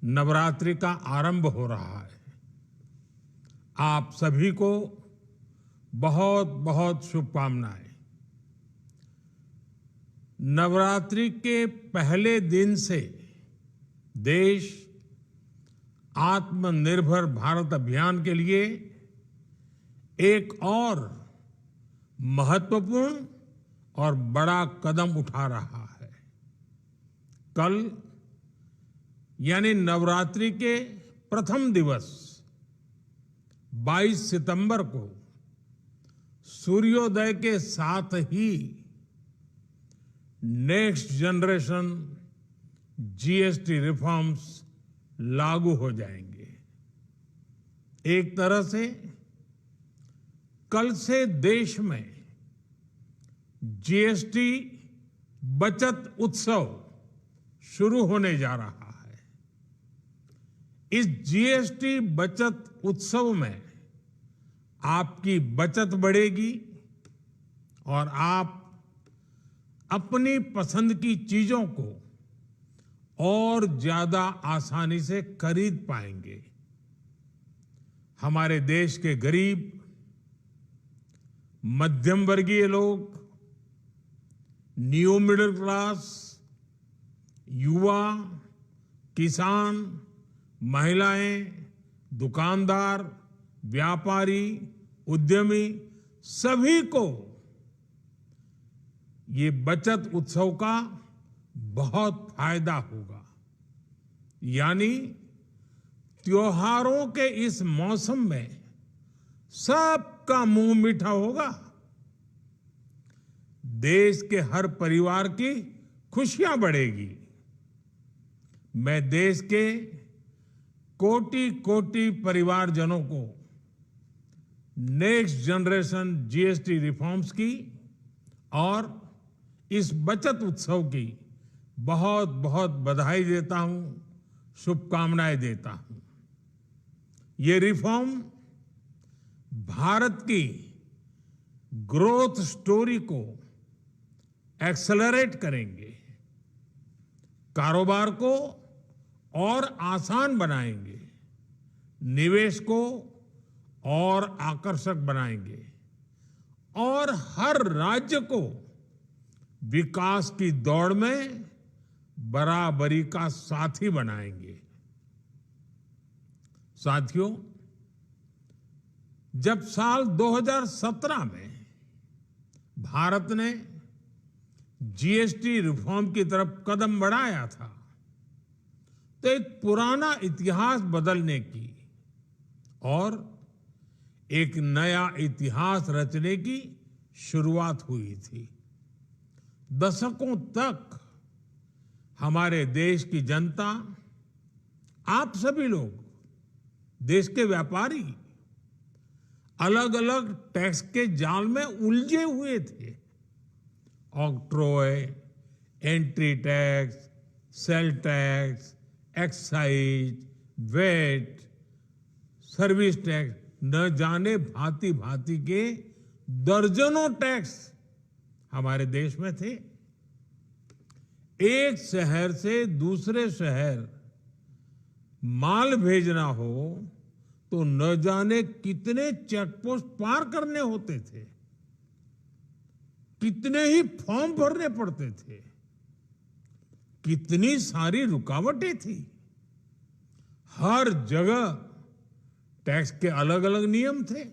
नवरात्रि का आरंभ हो रहा है। आप सभी को बहुत बहुत शुभकामनाएं। नवरात्रि के पहले दिन से देश आत्मनिर्भर भारत अभियान के लिए एक और महत्वपूर्ण और बड़ा कदम उठा रहा है। कल यानी नवरात्रि के प्रथम दिवस 22 सितंबर को सूर्योदय के साथ ही नेक्स्ट जनरेशन जीएसटी रिफॉर्म्स लागू हो जाएंगे। एक तरह से कल से देश में जीएसटी बचत उत्सव शुरू होने जा रहा है। इस जीएसटी बचत उत्सव में आपकी बचत बढ़ेगी और आप अपनी पसंद की चीजों को और ज्यादा आसानी से खरीद पाएंगे। हमारे देश के गरीब, मध्यम वर्गीय लोग, न्यू मिडिल क्लास, युवा, किसान, महिलाएं, दुकानदार, व्यापारी, उद्यमी, सभी को ये बचत उत्सव का बहुत फायदा होगा। यानी त्योहारों के इस मौसम में सबका मुंह मीठा होगा। देश के हर परिवार की खुशियां बढ़ेगी। मैं देश के कोटि कोटि परिवारजनों को नेक्स्ट जनरेशन जीएसटी रिफॉर्म्स की और इस बचत उत्सव की बहुत बहुत बधाई देता हूं, शुभकामनाएं देता हूं। ये रिफॉर्म भारत की ग्रोथ स्टोरी को एक्सेलरेट करेंगे, कारोबार को और आसान बनाएंगे, निवेश को और आकर्षक बनाएंगे और हर राज्य को विकास की दौड़ में बराबरी का साथी बनाएंगे। साथियों, जब साल 2017 में भारत ने जीएसटी रिफॉर्म की तरफ कदम बढ़ाया था, तो एक पुराना इतिहास बदलने की और एक नया इतिहास रचने की शुरुआत हुई थी। दशकों तक हमारे देश की जनता, आप सभी लोग, देश के व्यापारी अलग अलग टैक्स के जाल में उलझे हुए थे। Octroi, entry tax, sale tax, excise, VAT, service tax, न जाने भांति भांति के दर्जनों टैक्स हमारे देश में थे। एक शहर से दूसरे शहर माल भेजना हो तो न जाने कितने चेकपोस्ट पार करने होते थे, कितने ही फॉर्म भरने पड़ते थे, कितनी सारी रुकावटें थी। हर जगह टैक्स के अलग अलग नियम थे।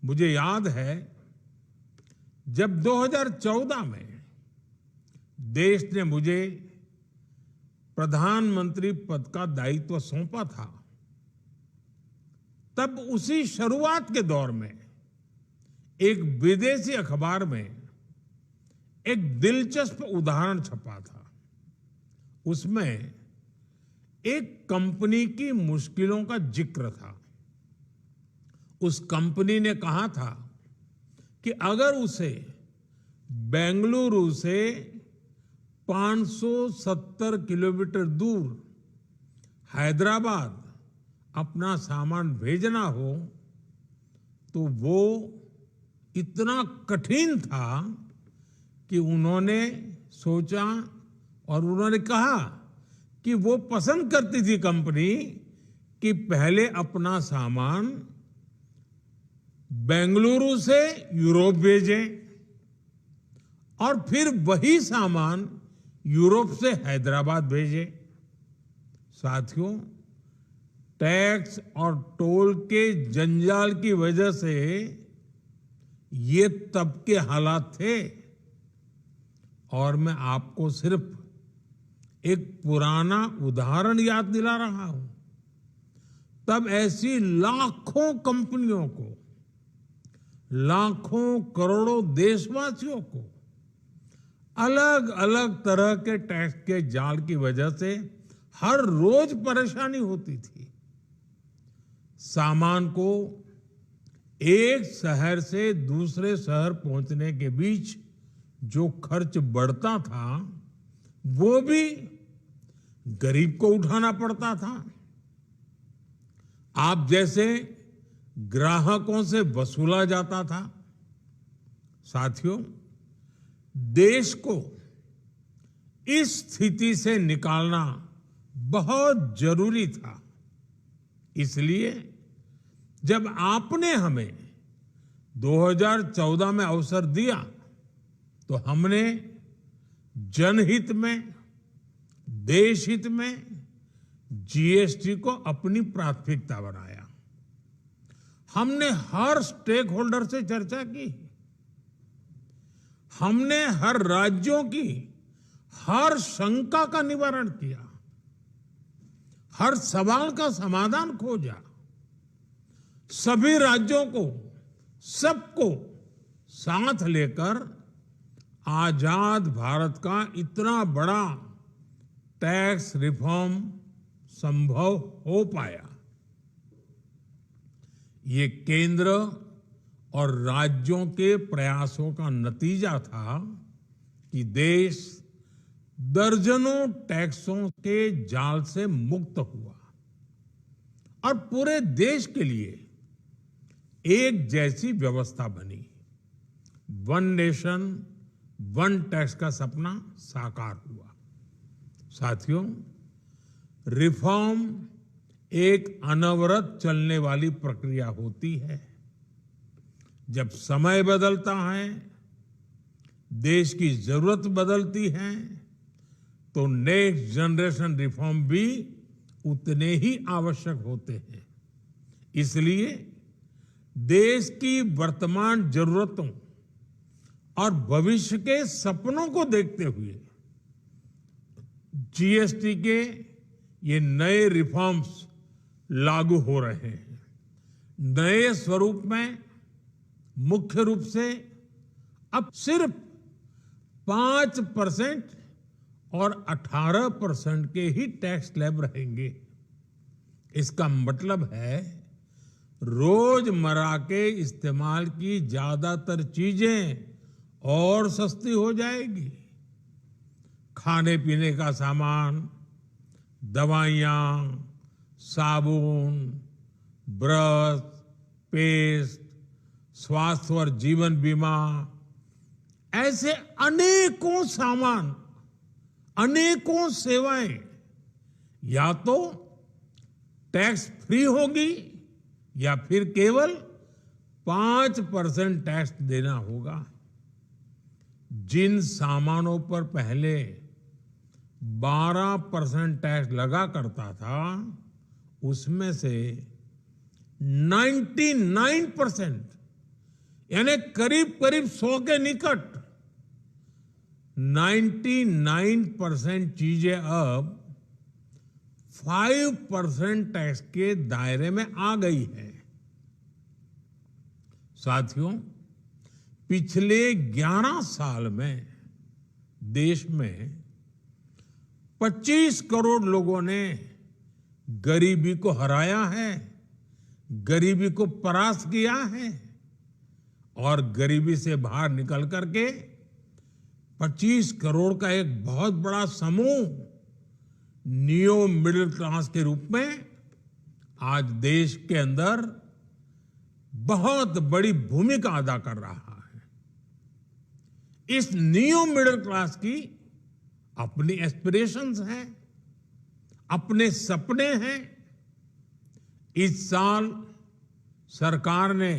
मुझे याद है जब 2014 में देश ने मुझे प्रधानमंत्री पद का दायित्व सौंपा था, तब उसी शुरुआत के दौर में एक विदेशी अखबार में एक दिलचस्प उदाहरण छपा था। उसमें एक कंपनी की मुश्किलों का जिक्र था। उस कंपनी ने कहा था कि अगर उसे बेंगलुरु से 570 किलोमीटर दूर हैदराबाद अपना सामान भेजना हो तो वो इतना कठिन था कि उन्होंने सोचा और उन्होंने कहा कि वो पसंद करती थी कंपनी कि पहले अपना सामान बेंगलुरु से यूरोप भेजें और फिर वही सामान यूरोप से हैदराबाद भेजें। साथियों, टैक्स और टोल के जंजाल की वजह से ये तब के हालात थे। और मैं आपको सिर्फ एक पुराना उदाहरण याद दिला रहा हूं। तब ऐसी लाखों कंपनियों को, लाखों करोड़ों देशवासियों को अलग अलग तरह के टैक्स के जाल की वजह से हर रोज परेशानी होती थी। सामान को एक शहर से दूसरे शहर पहुंचने के बीच जो खर्च बढ़ता था वो भी गरीब को उठाना पड़ता था। आप जैसे ग्राहकों से वसूला जाता था। साथियों, देश को इस स्थिति से निकालना बहुत जरूरी था। इसलिए जब आपने हमें 2014 में अवसर दिया तो हमने जनहित में, देशहित में जीएसटी को अपनी प्राथमिकता बनाया। हमने हर स्टेक होल्डर से चर्चा की। हमने हर राज्यों की हर शंका का निवारण किया, हर सवाल का समाधान खोजा। सभी राज्यों को, सबको साथ लेकर आजाद भारत का इतना बड़ा टैक्स रिफॉर्म संभव हो पाया। ये केंद्र और राज्यों के प्रयासों का नतीजा था कि देश दर्जनों टैक्सों के जाल से मुक्त हुआ और पूरे देश के लिए एक जैसी व्यवस्था बनी। वन नेशन वन टैक्स का सपना साकार हुआ। साथियों, रिफॉर्म एक अनवरत चलने वाली प्रक्रिया होती है। जब समय बदलता है, देश की जरूरत बदलती है, तो नेक्स्ट जनरेशन रिफॉर्म भी उतने ही आवश्यक होते हैं। इसलिए देश की वर्तमान जरूरतों और भविष्य के सपनों को देखते हुए जीएसटी के ये नए रिफॉर्म्स लागू हो रहे हैं। नए स्वरूप में मुख्य रूप से अब सिर्फ 5% और 18% के ही टैक्स स्लैब रहेंगे। इसका मतलब है रोजमर्रा के इस्तेमाल की ज्यादातर चीजें और सस्ती हो जाएगी। खाने पीने का सामान, दवाइयां, साबुन, ब्रश, पेस्ट, स्वास्थ्य और जीवन बीमा, ऐसे अनेकों सामान, अनेकों सेवाएं या तो टैक्स फ्री होगी या फिर केवल 5% टैक्स देना होगा। जिन सामानों पर पहले 12% टैक्स लगा करता था, उसमें से 99% यानी करीब करीब 100 के निकट 99% चीजें अब 5% टैक्स के दायरे में आ गई है। साथियों, पिछले 11 साल में देश में 25 करोड़ लोगों ने गरीबी को हराया है, गरीबी को परास्त किया है और गरीबी से बाहर निकल करके 25 करोड़ का एक बहुत बड़ा समूह नियो मिडिल क्लास के रूप में आज देश के अंदर बहुत बड़ी भूमिका अदा कर रहा है। इस नियो मिडिल क्लास की अपनी एस्पिरेशंस हैं, अपने सपने हैं। इस साल सरकार ने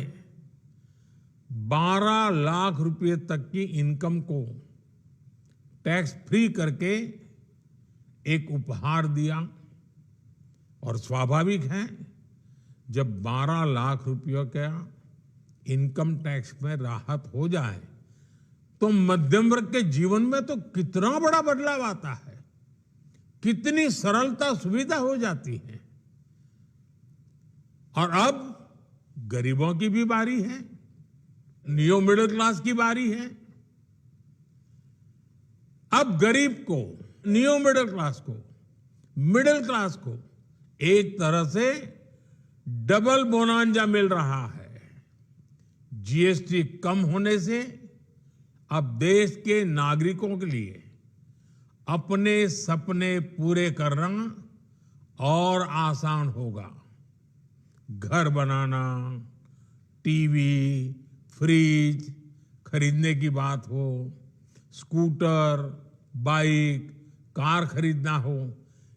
12 लाख रुपए तक की इनकम को टैक्स फ्री करके एक उपहार दिया। और स्वाभाविक है, जब 12 लाख रुपयों का इनकम टैक्स में राहत हो जाए तो मध्यम वर्ग के जीवन में तो कितना बड़ा बदलाव आता है, कितनी सरलता सुविधा हो जाती है। और अब गरीबों की भी बारी है, न्यू मिडिल क्लास की बारी है। अब गरीब को, न्यू मिडिल क्लास को एक तरह से डबल बोनांजा मिल रहा है। जीएसटी कम होने से अब देश के नागरिकों के लिए अपने सपने पूरे करना और आसान होगा। घर बनाना, टीवी, फ्रिज खरीदने की बात हो, स्कूटर, बाइक, कार खरीदना हो,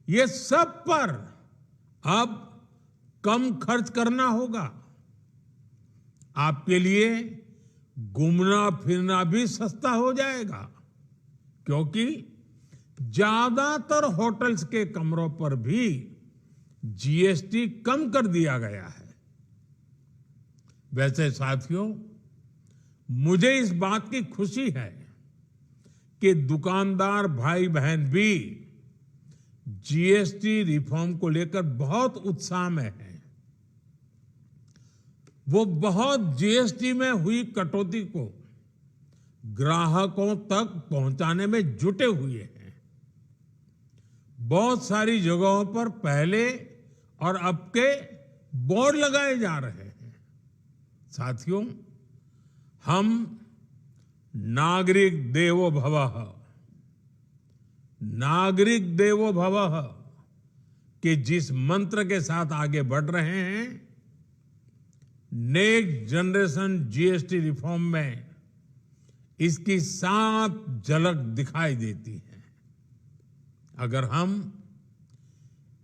ये सब पर अब कम खर्च करना होगा। आपके लिए घूमना फिरना भी सस्ता हो जाएगा, क्योंकि ज्यादातर होटल्स के कमरों पर भी जीएसटी कम कर दिया गया है। वैसे साथियों, मुझे इस बात की खुशी है कि दुकानदार भाई बहन भी जीएसटी रिफॉर्म को लेकर बहुत उत्साह में हैं। वो बहुत जीएसटी में हुई कटौती को ग्राहकों तक पहुंचाने में जुटे हुए हैं। बहुत सारी जगहों पर पहले और अब के बोर्ड लगाए जा रहे हैं। साथियों, हम नागरिक देवो भवः के जिस मंत्र के साथ आगे बढ़ रहे हैं, नेक्स्ट जनरेशन जीएसटी रिफॉर्म में इसकी साफ झलक दिखाई देती है। अगर हम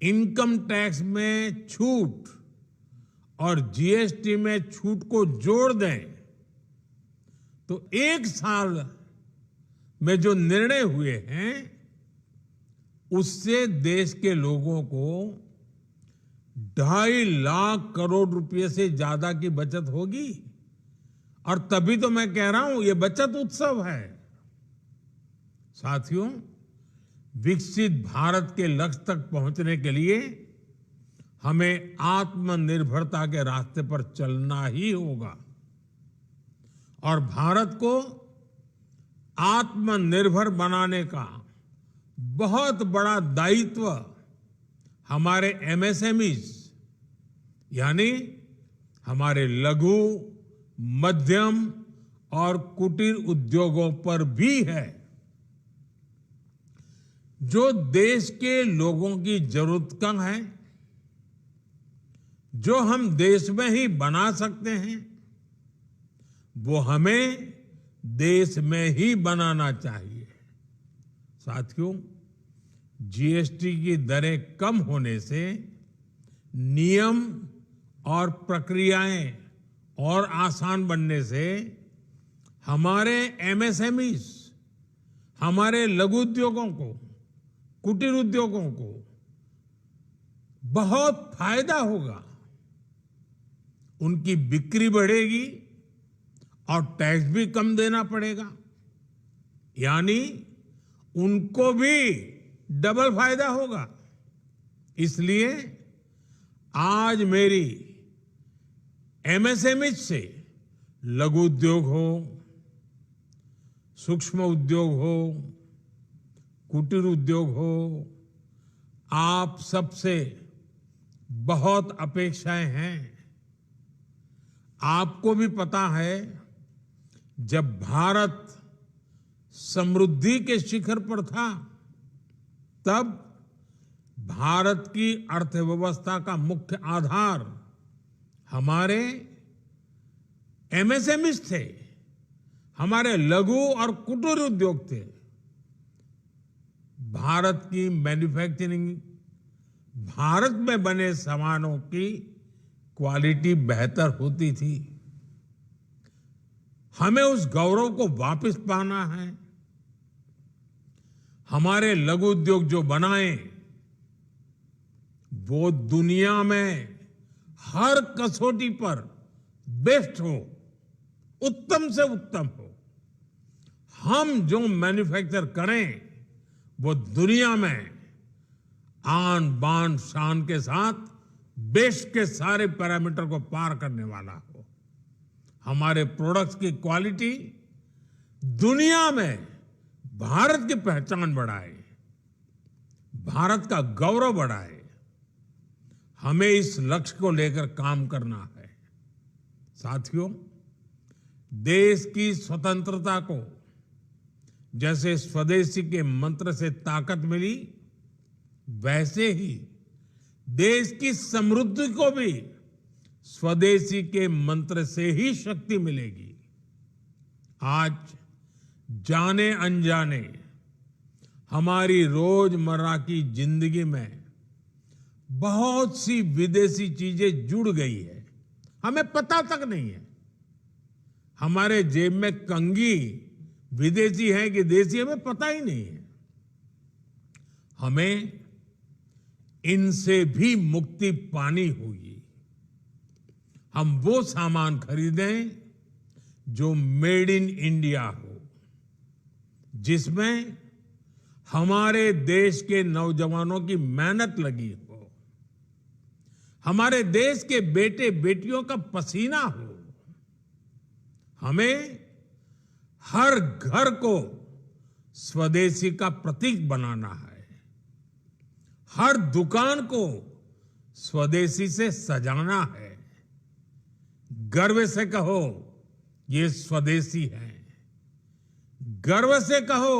इनकम टैक्स में छूट और जीएसटी में छूट को जोड़ दें तो एक साल में जो निर्णय हुए हैं उससे देश के लोगों को 2.5 लाख करोड़ रुपए से ज्यादा की बचत होगी। और तभी तो मैं कह रहा हूं, ये बचत उत्सव है। साथियों, विकसित भारत के लक्ष्य तक पहुंचने के लिए हमें आत्मनिर्भरता के रास्ते पर चलना ही होगा। और भारत को आत्मनिर्भर बनाने का बहुत बड़ा दायित्व हमारे एमएसएमईज यानी हमारे लघु, मध्यम और कुटीर उद्योगों पर भी है, जो देश के लोगों की जरूरत का है, जो हम देश में ही बना सकते हैं, वो हमें देश में ही बनाना चाहिए। साथियों, जीएसटी की दरें कम होने से नियम और प्रक्रियाएं और आसान बनने से हमारे एमएसएमईज, हमारे लघु उद्योगों को, कुटीर उद्योगों को बहुत फायदा होगा। उनकी बिक्री बढ़ेगी और टैक्स भी कम देना पड़ेगा, यानी उनको भी डबल फायदा होगा। इसलिए आज मेरी एमएसएमई से लघु उद्योग हो, सूक्ष्म उद्योग हो, कुटीर उद्योग हो, आप सबसे बहुत अपेक्षाएं हैं। आपको भी पता है, जब भारत समृद्धि के शिखर पर था, तब भारत की अर्थव्यवस्था का मुख्य आधार हमारे एमएसएमईज थे, हमारे लघु और कुटीर उद्योग थे। भारत की मैन्युफैक्चरिंग भारत में बने सामानों की क्वालिटी बेहतर होती थी। हमें उस गौरव को वापस पाना है। हमारे लघु उद्योग जो बनाए वो दुनिया में हर कसौटी पर बेस्ट हो, उत्तम से उत्तम हो। हम जो मैन्युफैक्चर करें वो दुनिया में आन बान शान के साथ बेस्ट के सारे पैरामीटर को पार करने वाला हो। हमारे प्रोडक्ट्स की क्वालिटी दुनिया में भारत की पहचान बढ़ाए, भारत का गौरव बढ़ाए। हमें इस लक्ष्य को लेकर काम करना है। साथियों, देश की स्वतंत्रता को जैसे स्वदेशी के मंत्र से ताकत मिली, वैसे ही देश की समृद्धि को भी स्वदेशी के मंत्र से ही शक्ति मिलेगी। आज जाने अनजाने हमारी रोजमर्रा की जिंदगी में बहुत सी विदेशी चीजें जुड़ गई है, हमें पता तक नहीं है। हमारे जेब में कंघी विदेशी है कि देसी, हमें पता ही नहीं है। हमें इनसे भी मुक्ति पानी होगी। हम वो सामान खरीदें जो मेड इन इंडिया हो, जिसमें हमारे देश के नौजवानों की मेहनत लगी हो, हमारे देश के बेटे बेटियों का पसीना हो। हमें हर घर को स्वदेशी का प्रतीक बनाना है। हर दुकान को स्वदेशी से सजाना है। गर्व से कहो ये स्वदेशी है। गर्व से कहो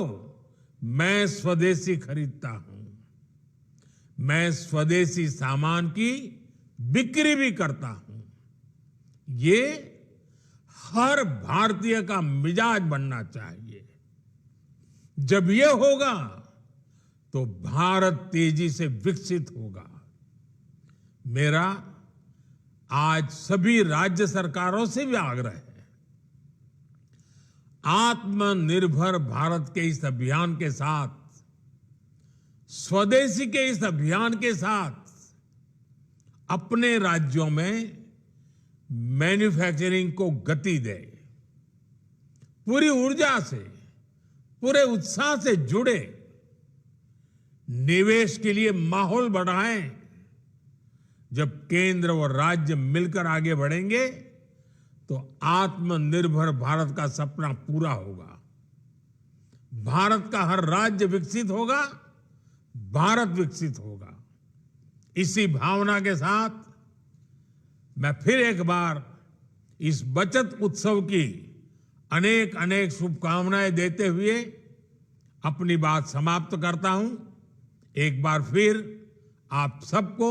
मैं स्वदेशी खरीदता हूं। मैं स्वदेशी सामान की बिक्री भी करता हूं। ये हर भारतीय का मिजाज बनना चाहिए। जब ये होगा तो भारत तेजी से विकसित होगा। मेरा आज सभी राज्य सरकारों से भी आग्रह है, आत्मनिर्भर भारत के इस अभियान के साथ, स्वदेशी के इस अभियान के साथ अपने राज्यों में मैन्युफैक्चरिंग को गति दे। पूरी ऊर्जा से, पूरे उत्साह से जुड़े, निवेश के लिए माहौल बढ़ाएं। जब केंद्र और राज्य मिलकर आगे बढ़ेंगे तो आत्मनिर्भर भारत का सपना पूरा होगा। भारत का हर राज्य विकसित होगा, भारत विकसित होगा। इसी भावना के साथ मैं फिर एक बार इस बचत उत्सव की अनेक अनेक शुभकामनाएं देते हुए अपनी बात समाप्त करता हूं। एक बार फिर आप सबको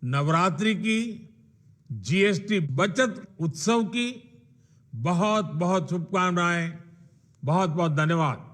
नवरात्रि की, जीएसटी बचत उत्सव की बहुत बहुत शुभकामनाएं। बहुत बहुत धन्यवाद।